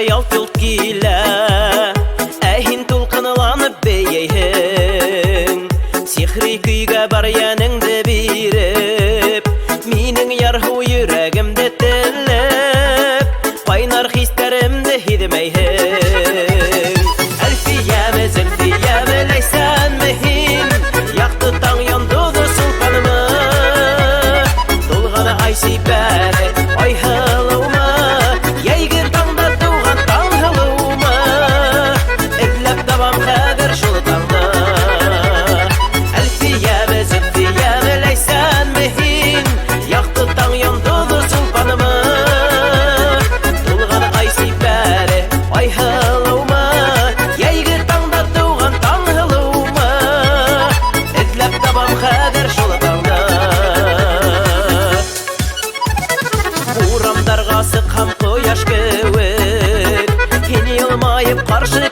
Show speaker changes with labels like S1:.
S1: ялт-йолт килә, һин тулкынланып бейәйһең. Сихри көйгә бар яныңды биреп, минең ярһу йөрәгемдә телләп, кайнар хисләремдә һидмәйһең. Әлфиямә, Зөлфиямә, ләйсәнме һин, якты таң яндыгы сулпаныма, тулганы ай сибәре, ай һылыума, йәйге таңда туган таң һылыума, этләп табам хәзер шул таңда. Әлфиямә, Зөлфиямә, ләйсәнме һин, якты таң яндыгы сулпаныма, тулганы ай сибәре, ай һылыума, йәйге таңда туган таң һылыума, этләп табам хәзер шул таңда. Урамдарға сыккан кояш кебек, һин елмаеп каршы